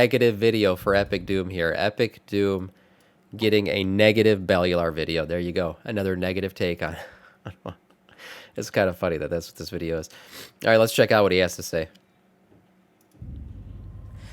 Negative video for Epic Doom here. Epic Doom getting a negative Bellular video. There you go. Another negative take on It's kind of funny that that's what this video is. All right, let's check out what he has to say.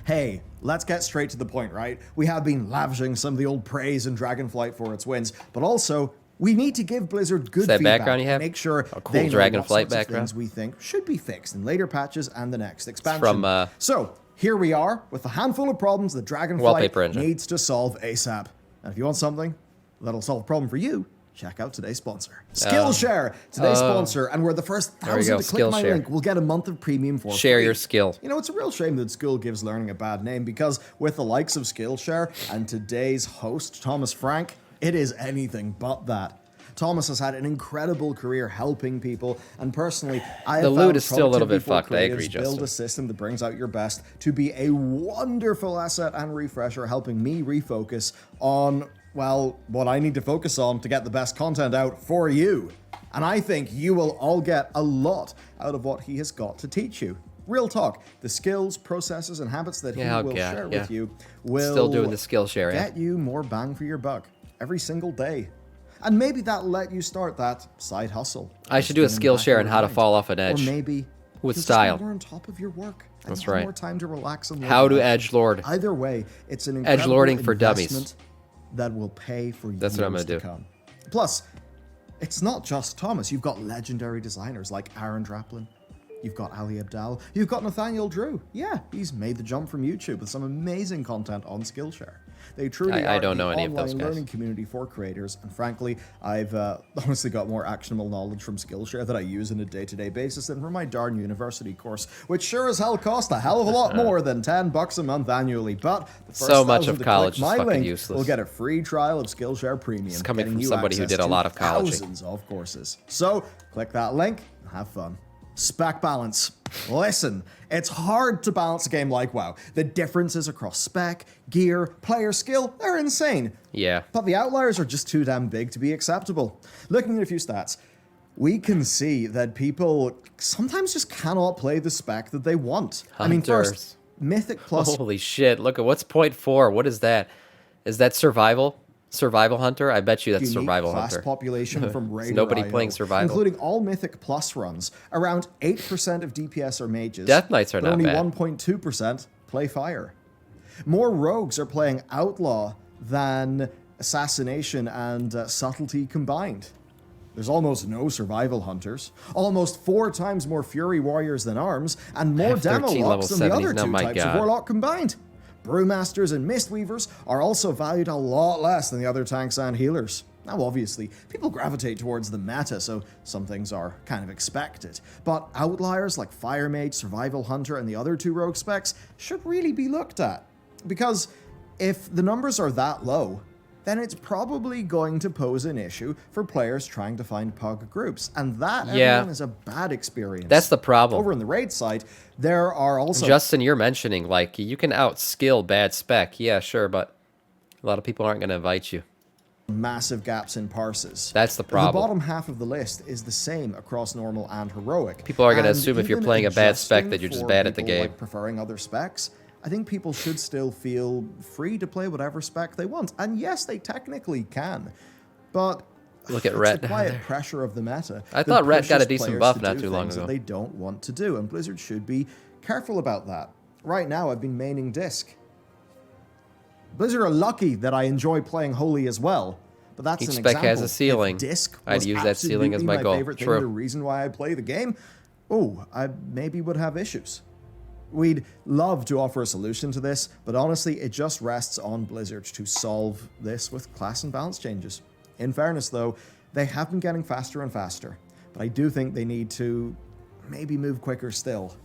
Hey, let's get straight to the point, right? We have been lavishing some of the old praise in Dragonflight for its wins, but also we need to give Blizzard good that feedback background you have? Make sure A cool they know Dragonflight what sorts background? of things we think should be fixed in later patches and the next expansion. from, So here we are with a handful of problems that Wallpaper Dragonflight engine. needs to solve ASAP. And if you want something that'll solve a problem for you, check out today's sponsor, Skillshare. Today's sponsor, and we're the first 1,000 to click my link. We'll get a month of premium for Share free. your skill. You know, it's a real shame that school gives learning a bad name, because with the likes of Skillshare and today's host, Thomas Frank, it is anything but that. Thomas has had an incredible career helping people, and personally, I have The loot found is still a little bit Productivity for fucked. I agree, Creatives build Justin. a system that brings out your best to be a wonderful asset and refresher, helping me refocus on, well, what I need to focus on to get the best content out for you. And I think you will all get a lot out of what he has got to teach you. Real talk, the skills, processes, and habits that he will share with you will Still doing the skill sharing. get you more bang for your buck every single day. And maybe that'll let you start that side hustle. I should do a skill share on how to fall off an edge. Or maybe with you'll style. Just get more on top of your work. And That's you'll have right. more time to relax and How to live. edgelord. Either way, it's an incredible Edgelording for dummies. investment that will pay for That's years what I'm gonna to do. come. Plus, it's not just Thomas. You've got legendary designers like Aaron Draplin. You've got Ali Abdal. You've got Nathaniel Drew. Yeah, he's made the jump from YouTube with some amazing content on Skillshare. They truly I are don't the know any of those online guys. learning community for creators, and frankly, I've honestly got more actionable knowledge from Skillshare that I use on a day-to-day basis than from my darn university course, which sure as hell cost a hell of a lot more than $10 a month annually. But the first So much 1,000 of to college click is my fucking link useless. will get a free trial of Skillshare Premium. It's coming getting from you somebody who access did a to lot of college. thousands of courses. So click that link and have fun. Spec balance. Listen, it's hard to balance a game like WoW. The differences across spec, gear, player skill, they're insane. Yeah. But the outliers are just too damn big to be acceptable. Looking at a few stats, we can see that people sometimes just cannot play the spec that they want. I mean, Hunters. first, Mythic Plus. Holy shit, look at what's point 4. What is that? Is that survival? Survival Hunter? I bet you that's Unique Survival class Hunter. population from Raider nobody IO, playing survival. including all Mythic Plus runs. Around 8% of DPS are mages. Death Knights are but not only bad. 1.2% play fire. More rogues are playing Outlaw than Assassination and Subtlety combined. There's almost no Survival Hunters, almost 4 times more Fury Warriors than Arms, and more have Demo 13 Locks than the level other 70s. two Oh my types God. of Warlock combined. Brewmasters and Mistweavers are also valued a lot less than the other tanks and healers. Now, obviously, people gravitate towards the meta, so some things are kind of expected. But outliers like Fire Mage, Survival Hunter, and the other 2 rogue specs should really be looked at. Because if the numbers are that low, then it's probably going to pose an issue for players trying to find pug groups. And that, everyone, is a bad experience. That's the problem. Over in the raid site, there are also... Justin, you're mentioning, like, you can outskill bad spec. Yeah, sure, but a lot of people aren't going to invite you. massive gaps in parses. That's the problem. The bottom half of the list is the same across normal and heroic. People are going to And assume if you're even playing a bad spec adjusting that you're just for bad at the people, game. like, preferring other specs, I think people should still feel free to play whatever spec they want. And yes, they technically can. But Look at it's Rhett the down quiet there. pressure of the meta. I that thought Rhett got a pushes decent players buff to not do too long things ago. that they don't want to do, and Blizzard should be careful about that. Right now, I've been maining Disc. Blizzard are lucky that I enjoy playing Holy as well, but that's Each an spec example. has a ceiling. If Disc I'd was use that ceiling as absolutely my goal. favorite thing, True. the reason why I play the game, I maybe would have issues. We'd love to offer a solution to this, but honestly, it just rests on Blizzard to solve this with class and balance changes. In fairness, though, they have been getting faster and faster, but I do think they need to maybe move quicker still.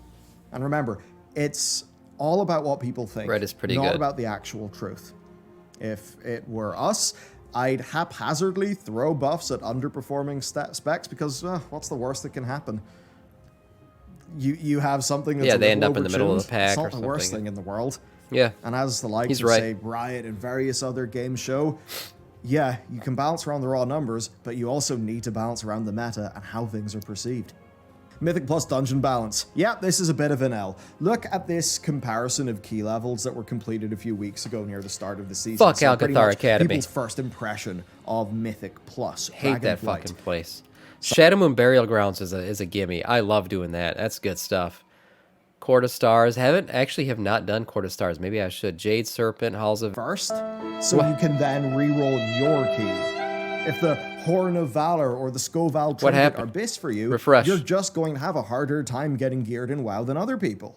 And remember, it's all about what people think, Red is pretty not good. about the actual truth. If it were us, I'd haphazardly throw buffs at underperforming specs because what's the worst that can happen? You have something that's they a end little up in the middle of the overtuned. pack It's or not the worst something. thing in the world. Yeah. And as the likes He's of, right. say, Riot and various other games show, yeah, you can balance around the raw numbers, but you also need to balance around the meta and how things are perceived. Mythic Plus dungeon balance. Yeah, this is a bit of an L. Look at this comparison of key levels that were completed a few weeks ago near the start of the season. Fuck So pretty Alcathar much Academy. People's first impression of Mythic Plus. Hate that Dragonflight. fucking place. Shadow Moon Burial Grounds is a gimme. I love doing that. That's good stuff. Court of Stars. Have not done Court of Stars. Maybe I should. Jade Serpent, Halls of... First, so you can then re-roll your key. If the Horn of Valor or the Scoval Trinket are bis for you, Refresh. you're just going to have a harder time getting geared in WoW than other people.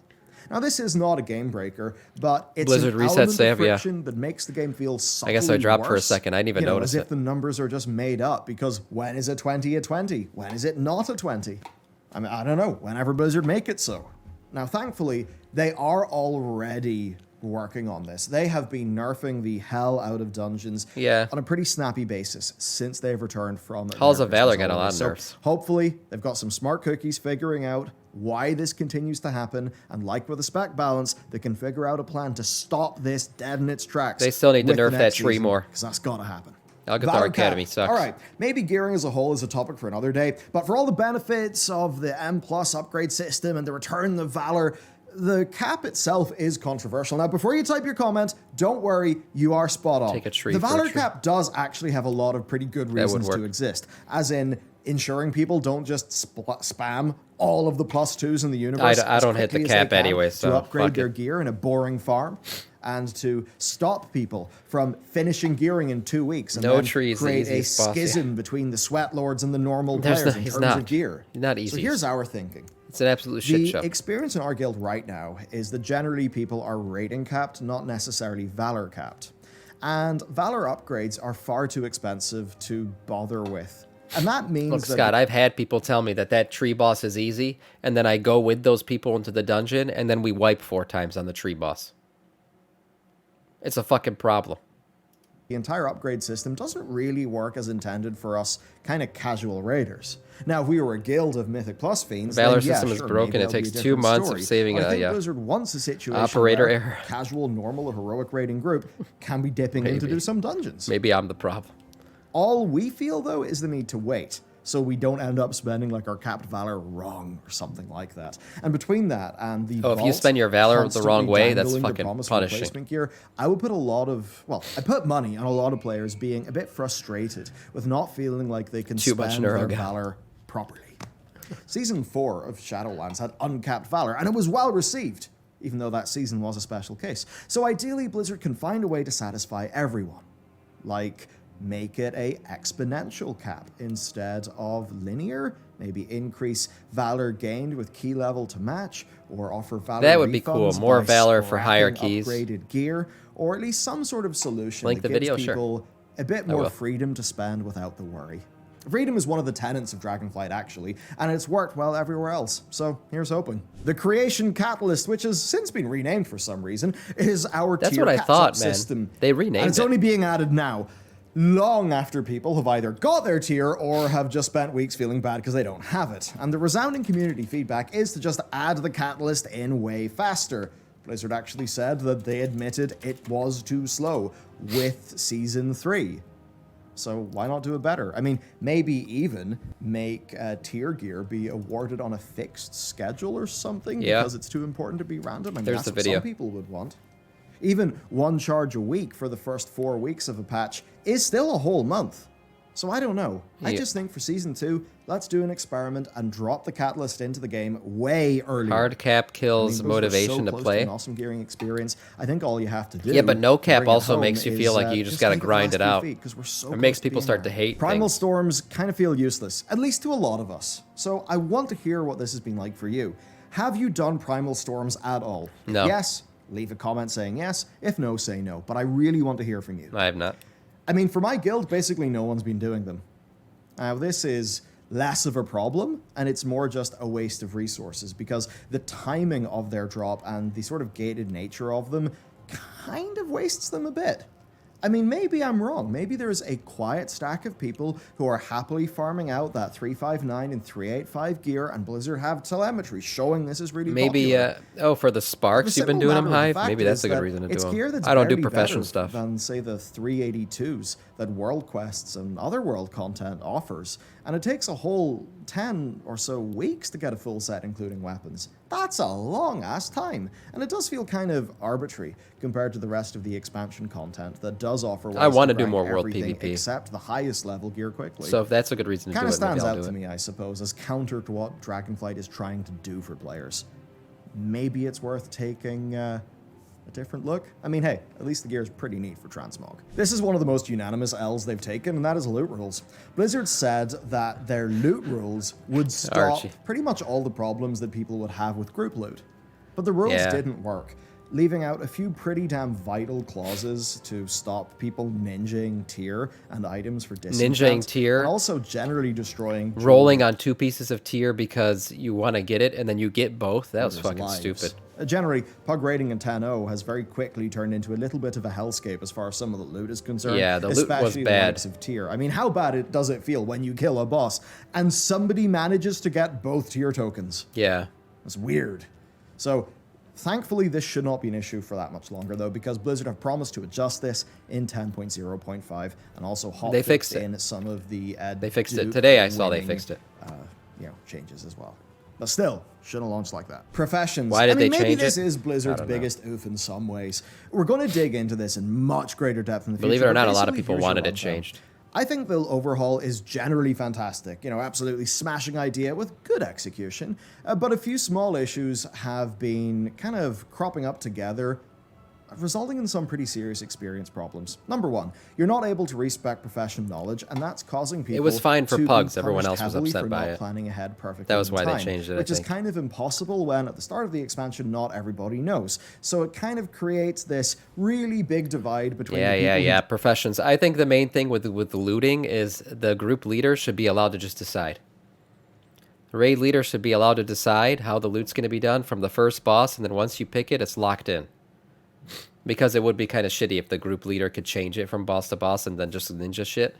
Now, this is not a game breaker, but it's Blizzard an reset element save, of friction that makes the game feel subtly I guess I dropped for a worse. second. I didn't even notice as it. if the numbers are just made up, because when is a 20 a 20? When is it not a 20? I mean, I don't know. Whenever Blizzard make it so. Now, thankfully, they are already working on this. They have been nerfing the hell out of dungeons on a pretty snappy basis since they've returned from Halls of America's Valor got a lot of so nerfs. hopefully, they've got some smart cookies figuring out why this continues to happen, and like with the spec balance, they can figure out a plan to stop this dead in its tracks. They still need to with the nerf that next tree season, more. because that's got to happen. Alcathar Valor Academy cap. sucks. All right, maybe gearing as a whole is a topic for another day, but for all the benefits of the M+ upgrade system and the return of Valor, the cap itself is controversial. Now, before you type your comment, don't worry, you are spot on. Take a tree The for a Valor tree. cap does actually have a lot of pretty good reasons to exist, as in ensuring people don't just spam all of the +2s in the universe. I don't hit the cap anyway, so to upgrade fuck their it. gear in a boring farm, and to stop people from finishing gearing in 2 weeks and No then trees, the create a easiest boss, yeah. schism between the sweat lords and the normal There's players no- in he's terms not. of gear. Not So easy. here's our thinking. It's an absolute shit The show. experience in our guild right now is that generally people are rating capped, not necessarily Valor capped. And Valor upgrades are far too expensive to bother with. And that means Look, that Scott, I've had people tell me that tree boss is easy, and then I go with those people into the dungeon, and then we wipe 4 times on the tree boss. It's a fucking problem. the entire upgrade system doesn't really work as intended for us kind of casual raiders. Now, if we were a guild of Mythic Plus fiends, Valor then yeah, system is sure, broken. maybe It that'll be takes a 2 different months story. of saving But I a think Blizzard wants a situation operator where error. casual, normal, or heroic raiding group can be dipping in to Maybe. do some dungeons. Maybe I'm the problem. All we feel, though, is the need to wait, so we don't end up spending like our capped valor wrong or something like that. And between that and the Oh, if you vault spend your valor the constantly wrong way, that's dangling the fucking promise of punishing. replacement gear, I would put a lot of, well, I put money on a lot of players being a bit frustrated with not feeling like they can Too much spend their Neuroga. valor properly. Season 4 of Shadowlands had uncapped valor, and it was well received, even though that season was a special case. So ideally, Blizzard can find a way to satisfy everyone. Like, make it a exponential cap instead of linear. Maybe increase valor gained with key level to match, or offer valor That would be cool. refunds More by valor for higher scrapping keys. upgraded gear, or at least some sort of solution Link that the gives video, sure. people a bit I more will. freedom to spend without the worry. Freedom is one of the tenets of Dragonflight, actually, and it's worked well everywhere else, so here's hoping. The Creation Catalyst, which has since been renamed for some reason, is our That's tier what I catch-up thought, man. system. They renamed and it's it. only being added now, long after people have either got their tier or have just spent weeks feeling bad because they don't have it. And the resounding community feedback is to just add the Catalyst in way faster. Blizzard actually said that they admitted it was too slow with Season 3. So why not do it better? I mean, maybe even make tier gear be awarded on a fixed schedule or something Yeah. because it's too important to be random. I mean, There's that's the what video. some people would want. Even one charge a week for the first 4 weeks of a patch is still a whole month. So I don't know. I Yeah. just think for Season 2, let's do an experiment and drop the Catalyst into the game way earlier. Hard cap kills Blizzard's motivation so to close play. an awesome gearing experience. I think all you have to do. Yeah, but no to cap bring it also home makes you feel is, like you just gotta take the grind last it few out. feet, 'cause we're so It makes close people being start to there. hate Primal things. Storms kind of feel useless, at least to a lot of us. So I want to hear what this has been like for you. Have you done Primal Storms at all? If No. yes, leave a comment saying yes. If no, say no. But I really want to hear from you. I have not. I mean, for my guild, basically no one's been doing them. Now, this is less of a problem, and it's more just a waste of resources, because the timing of their drop and the sort of gated nature of them kind of wastes them a bit. I mean, maybe I'm wrong. Maybe there's a quiet stack of people who are happily farming out that 359 and 385 gear, and Blizzard have telemetry showing this is really Maybe, popular. oh, for the The sparks you've been simple doing them, matter of the Hive? fact Maybe that's is a good that reason to do it's them. gear that's I don't do barely professional better stuff. than, say, the 382s that World Quests and other World content offers, and it takes a whole 10 or so weeks to get a full set, including weapons. That's a long-ass time, and it does feel kind of arbitrary compared to the rest of the expansion content that does offer ways I want to do grind more world everything PvP. except the highest level gear quickly. So if that's a good reason to Kind do of it, maybe stands I'll out do to it. me, I suppose, as counter to what Dragonflight is trying to do for players. Maybe it's worth taking a different look. I mean, hey, at least the gear is pretty neat for transmog. This is one of the most unanimous L's they've taken, and that is loot rules. Blizzard said that their loot rules would stop Archie. pretty much all the problems that people would have with group loot. But the rules Yeah. didn't work, leaving out a few pretty damn vital clauses to stop people ninjaing tier and items for discounts. Ninjaing tier? And also generally destroying Rolling on 2 pieces of tier because you want to get it and then you get both. That was fucking lives. stupid. Generally, Pug rating in 10.0 has very quickly turned into a little bit of a hellscape as far as some of the loot is concerned. Yeah, the loot was especially the bad. likes of tier. I mean, how bad does it feel when you kill a boss and somebody manages to get both tier tokens? Yeah. That's weird. So, thankfully, this should not be an issue for that much longer, though, because Blizzard have promised to adjust this in 10.0.5 and also They fixed hotfixed it. in some of the They fixed it. dupe Today I saw they winning, fixed it. changes as well. But still, shouldn't launch like that. Professions. Why did I mean, they maybe change this it? is Blizzard's I don't know. biggest oof in some ways. We're going to dig into this in much greater depth in the future. Believe it or but not, a lot of basically, people here's your wanted it rundown. changed. I think the overhaul is generally fantastic. You know, absolutely smashing idea with good execution. But a few small issues have been kind of cropping up together, resulting in some pretty serious experience problems. Number one, you're not able to respec profession knowledge, and that's causing people. was fine for to be pugs. Everyone punished else was heavily upset for by not it. planning ahead perfectly. That was in why they time, changed it, I which is think. kind of impossible when at the start of the expansion not everybody knows. So it kind of creates this really big divide between the people who Professions. I think the main thing with the looting is the group leader should be allowed to just decide. The raid leader should be allowed to decide how the loot's going to be done from the first boss, and then once you pick it, it's locked in. Because it would be kind of shitty if the group leader could change it from boss to boss and then just ninja shit.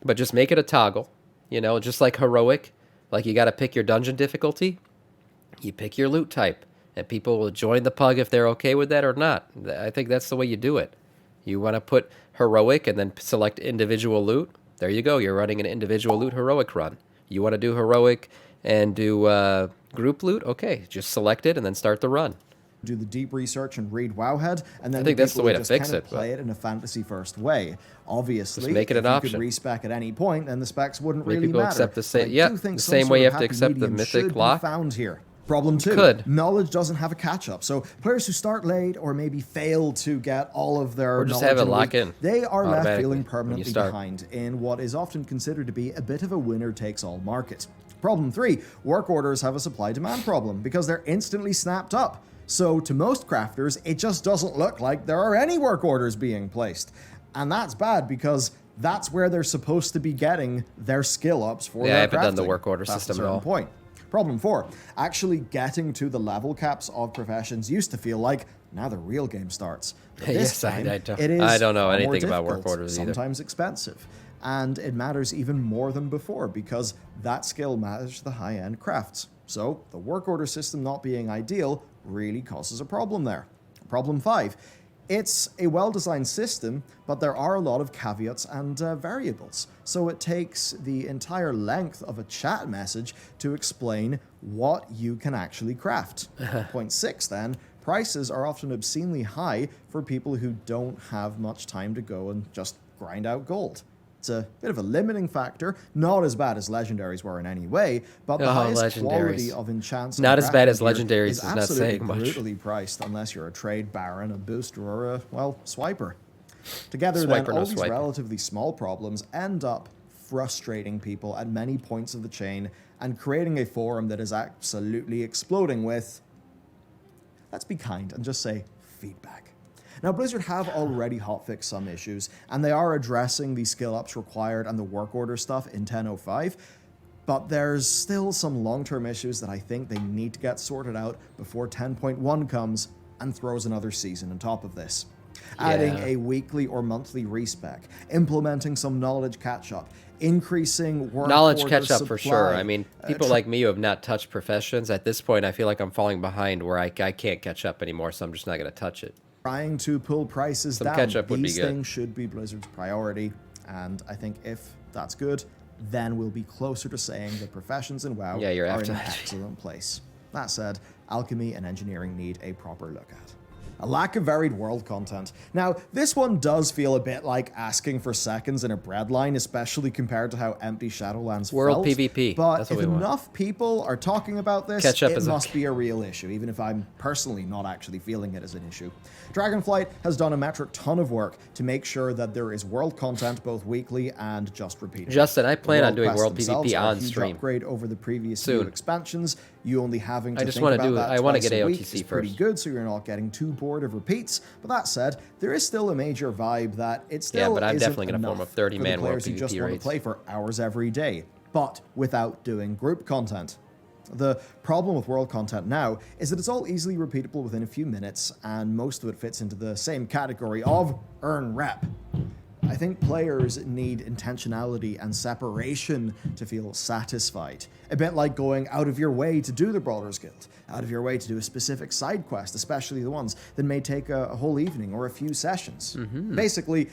But just make it a toggle, you know, just like heroic. Like you got to pick your dungeon difficulty. You pick your loot type, and people will join the pug if they're okay with that or not. I think that's the way you do it. You want to put heroic and then select individual loot. There you go. You're running an individual loot heroic run. You want to do heroic and do group loot? Okay, just select it and then start the run. do the deep research and read Wowhead, and then I think that's the people way who to just fix kind of it, play it in a fantasy-first way. Obviously, Just make it if an you option. could respec at any point, then the specs wouldn't Make really people matter. accept the But same- I yeah, do think the some same sort way you of have to happy accept the medium mythic should be lock. found here. Problem two, could. knowledge doesn't have a catch-up. So players who start late or maybe fail to get all of their Or just knowledge have it in a lock week, in they are left automatically feeling when you permanently start. behind in what is often considered to be a bit of a winner-takes-all market. Problem three, work orders have a supply-demand problem because they're instantly snapped up. So to most crafters, it just doesn't look like there are any work orders being placed. And that's bad because that's where they're supposed to be getting their skill ups for Yeah, I their haven't done the crafting work order past a system at certain all. point. Problem four, actually getting to the level caps of professions used to feel like now the real game starts. But this Yes, time, I it is don't know far more anything about work difficult, orders either. sometimes expensive. And it matters even more than before because that skill matters to the high-end crafts. So the work order system not being ideal really causes a problem there. Problem five, it's a well-designed system, but there are a lot of caveats and variables. So it takes the entire length of a chat message to explain what you can actually craft. Point six then, prices are often obscenely high for people who don't have much time to go and just grind out gold. It's a bit of a limiting factor, not as bad as legendaries were in any way, but the highest quality legendaries. of enchants. Not and as bad crafting as gear legendaries is not absolutely saying much. brutally priced unless you're a trade baron, a booster, or a, well, swiper. Together Swiper, then, no all these swiping. relatively small problems end up frustrating people at many points of the chain and creating a forum that is absolutely exploding with, let's be kind and just say, feedback. Now, Blizzard have already hotfixed some issues, and they are addressing the skill ups required and the work order stuff in 10.05, but there's still some long-term issues that I think they need to get sorted out before 10.1 comes and throws another season on top of this. Adding Yeah. a weekly or monthly respec, implementing some knowledge catch-up, increasing work Knowledge order catch up for sure. supply, I mean, people like me who have not touched professions, at this point, I feel like I'm falling behind where I can't catch up anymore, so I'm just not going to touch it. trying to pull prices Some down. catch-up would be These good. things should be Blizzard's priority, and I think if that's good, then we'll be closer to saying that professions in WoW Yeah, you're are in after an that. excellent place. That said, alchemy and engineering need a proper look at. A lack of varied world content. Now, this one does feel a bit like asking for seconds in a breadline, especially compared to how empty Shadowlands World felt. PvP, But that's if what we want. enough people are talking about this, Catch up it is must okay. be a real issue, even if I'm personally not actually feeling it as an issue. Dragonflight has done a metric ton of work to make sure that there is world content both weekly and just repeatable. Justin, I plan on The doing quests World themselves PvP are a on huge stream. upgrade over the previous Soon. few expansions. You only having to I just think wanna about do- that I wanna twice get a week AOTC is pretty first. good, so you're not getting too bored of repeats. But that said, there is still a major vibe that it still but I'm isn't definitely gonna form enough a 30-man for the World players who just PvP want to raids. play for hours every day, but without doing group content. The problem with world content now is that it's all easily repeatable within a few minutes, and most of it fits into the same category of earn rep. I think players need intentionality and separation to feel satisfied. A bit like going out of your way to do the Brawlers Guild, out of your way to do a specific side quest, especially the ones that may take a whole evening or a few sessions. Basically,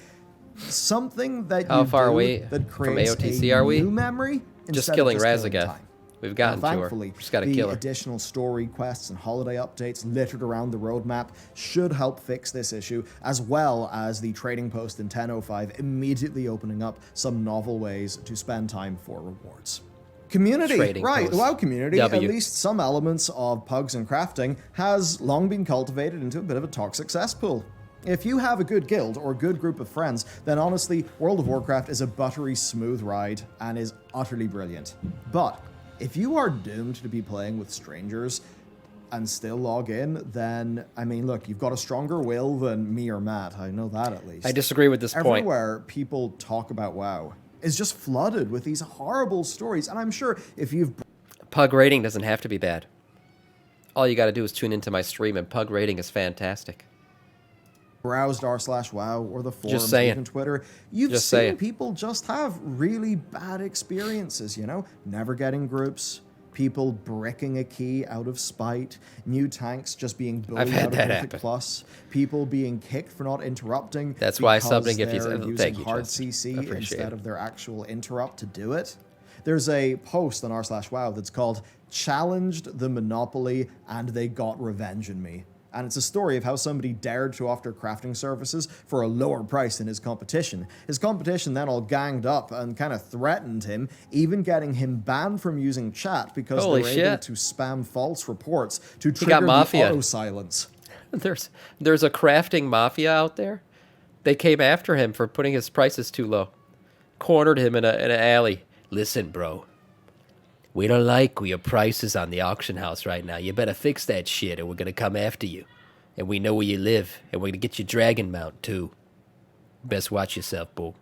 something that How you far do away that from creates AOTC a are we? new memory Just instead killing of just killing Razagath. time. We've gotten Now, to her. thankfully, Just gotta the kill her. additional story quests and holiday updates littered around the roadmap should help fix this issue, as well as the trading post in 10.05 immediately opening up some novel ways to spend time for rewards. Community, Trading right, the post. WoW community, W. at least some elements of pugs and crafting, has long been cultivated into a bit of a toxic cesspool. If you have a good guild or good group of friends, then honestly, World of Warcraft is a buttery smooth ride and is utterly brilliant. But if you are doomed to be playing with strangers and still log in, then, I mean, look, you've got a stronger will than me or Matt. I know that at least. I disagree with this point. Everywhere people talk about WoW is just flooded with these horrible stories. And I'm sure if you've Pug rating doesn't have to be bad. All you gotta do is tune into my stream, and Pug rating is fantastic. browsed r/WoW or the forums, or saying. even Twitter, you've Just seen saying. people just have really bad experiences, you know? Never getting groups, people bricking a key out of spite, new tanks just being bullied had out of that Mythic happen. Plus, people being kicked for not interrupting. That's why I subbed because and gifted- they're thank using you, hard Justin. CC Appreciate instead it. of their actual interrupt to do it. There's a post on r/WoW that's called "Challenged the Monopoly and They Got Revenge on Me." And it's a story of how somebody dared to offer crafting services for a lower price than his competition. His competition then all ganged up and kind of threatened him, even getting him banned from using chat because Holy they were able shit. to spam false reports to got trigger the mafia. auto-silence. There's a crafting mafia out there. They came after him for putting his prices too low. Cornered him in an alley. Listen, bro. We don't like your prices on the auction house right now. You better fix that shit, or we're gonna come after you. And we know where you live, and we're gonna get your dragon mount too. Best watch yourself, boo.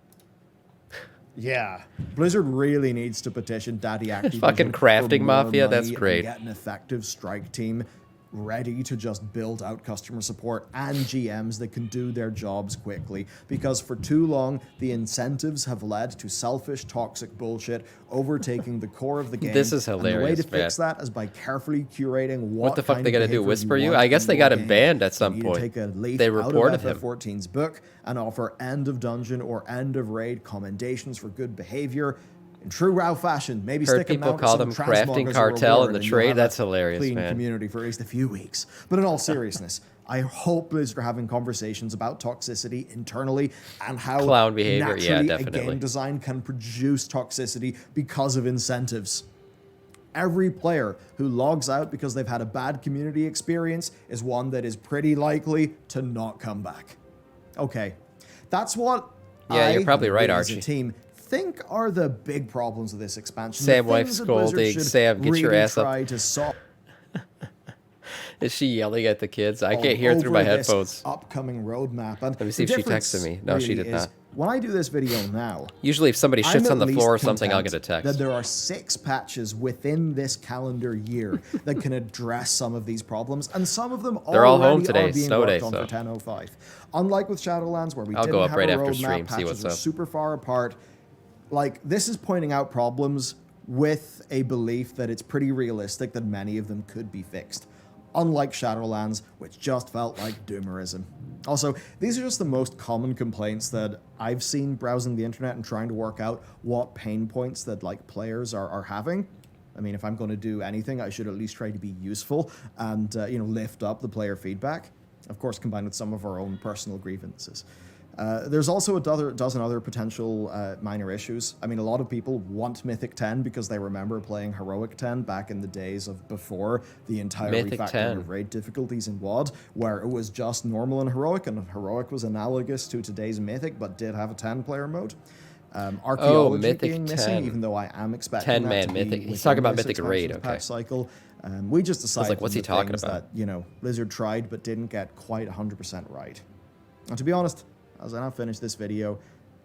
Yeah. Blizzard really needs to petition Daddy Activision Fucking crafting for more mafia, that's money and great. get an effective strike team ready to just build out customer support and GMs that can do their jobs quickly. Because for too long, the incentives have led to selfish, toxic bullshit overtaking the core of the game. This is And the way hilarious, to fix that is by carefully curating what the fuck kind they of gotta do, behavior whisper you? want I guess in they your got him game. banned at You some need point. to take a leaf They out reported of him. FF14's book and offer end of dungeon or end of raid commendations for good behavior. In true WoW fashion, maybe Heard stick a people mount call of them some crafting transmog as a cartel reward in the and you'll trade. have That's a hilarious, clean man. community for at least a few weeks. But in all seriousness, I hope Blizzard are having conversations about toxicity internally and how Clown behavior, yeah, naturally a definitely. game design can produce toxicity because of incentives. Every player who logs out because they've had a bad community experience is one that is pretty likely to not come back. Okay, that's what Yeah, you're probably right, as a Archie. team think are the big problems of this expansion. Sam The wife things that Blizzard scolding, should Sam, get your really ass up. try to solve. Is she yelling at the kids? I can't hear through my over this headphones. upcoming roadmap. And Let me see if she texted me. No, she did not. When I do this video now, Usually if somebody shits I'm on the at floor or least something, I'll get a content text. that there are 6 patches within this calendar year that can address some of these problems, and some of them They're all home already today, are being snow day, worked on so. for 10.05. Unlike with Shadowlands, where we I'll didn't go up have right a after roadmap, stream, see patches what's were up. super far apart. Like, this is pointing out problems with a belief that it's pretty realistic that many of them could be fixed. Unlike Shadowlands, which just felt like doomerism. Also, these are just the most common complaints that I've seen browsing the internet and trying to work out what pain points that like players are having. I mean, if I'm going to do anything, I should at least try to be useful and lift up the player feedback. Of course, combined with some of our own personal grievances. There's also a dozen other potential minor issues. I mean, a lot of people want Mythic 10 because they remember playing Heroic 10 back in the days of before the entire Mythic refactoring 10. of raid difficulties in WoD, where it was just normal and Heroic, and Heroic was analogous to today's Mythic, but did have a 10-player mode. Archaeology Mythic being missing, 10. even though I am expecting 10 that man to be Mythic. He's within talking about this Mythic Raid, expansion's patch okay. cycle. We just decided like, what's he the talking things about? that, Blizzard tried but didn't get quite 100% right. And to be honest, as I now finish this video,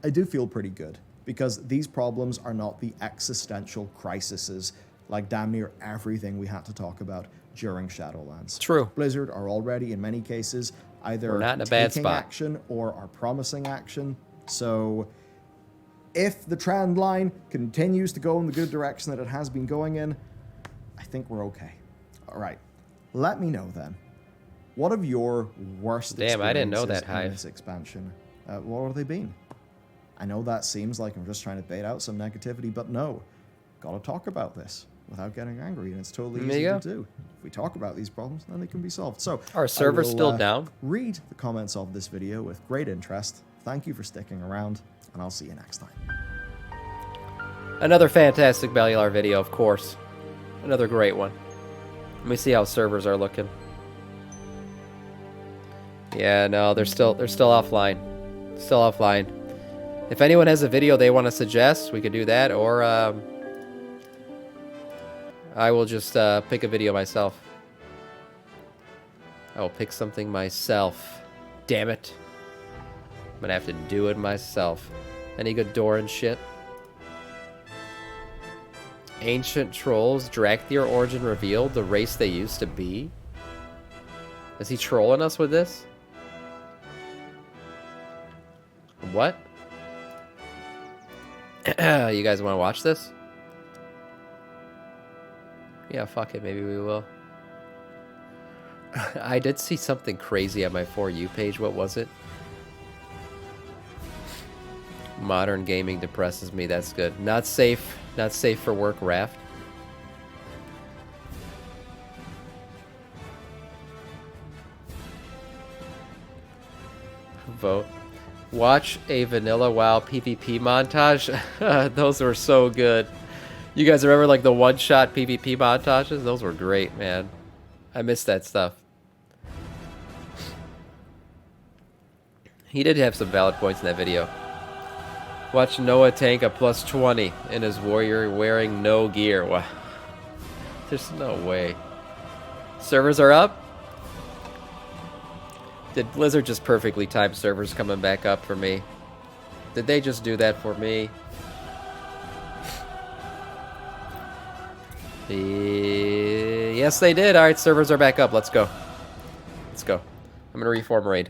I do feel pretty good, because these problems are not the existential crises like damn near everything we had to talk about during Shadowlands. True. Blizzard are already, in many cases, either We're not in a bad taking spot. action or are promising action. So if the trend line continues to go in the good direction that it has been going in, I think we're okay. All right, let me know then. What have your worst Damn, I didn't know experiences that, Hive. in this expansion? What have they been? I know that seems like I'm just trying to bait out some negativity, but no. Gotta talk about this without getting angry, and it's totally There easy you to go. do. If we talk about these problems, then they can be solved. So, Our I server's will, still down. Read the comments of this video with great interest. Thank you for sticking around, and I'll see you next time. Another fantastic Bellular video, of course. Another great one. Let me see how servers are looking. Yeah, no, they're still offline. Still offline. If anyone has a video they want to suggest, we could do that, or I will just pick a video myself. I will pick something myself. Damn it. I'm gonna have to do it myself. Any good Doran shit? Ancient trolls, Drakthir origin revealed, the race they used to be? Is he trolling us with this? What? You guys want to watch this? Yeah, fuck it, maybe we will. I did see something crazy on my For You page. What was it? Modern gaming depresses me. That's good. Not safe. Not safe for work, Raft. Vote. Watch a Vanilla WoW PvP montage. Those were so good. You guys remember like the one-shot PvP montages? Those were great, man. I missed that stuff. He did have some valid points in that video. Watch Noah tank a plus 20 in his warrior wearing no gear. Wow. There's no way. Servers are up? Did Blizzard just perfectly time servers coming back up for me? Did they just do that for me? Yes, they did. Alright, servers are back up. Let's go. Let's go. I'm gonna reform raid.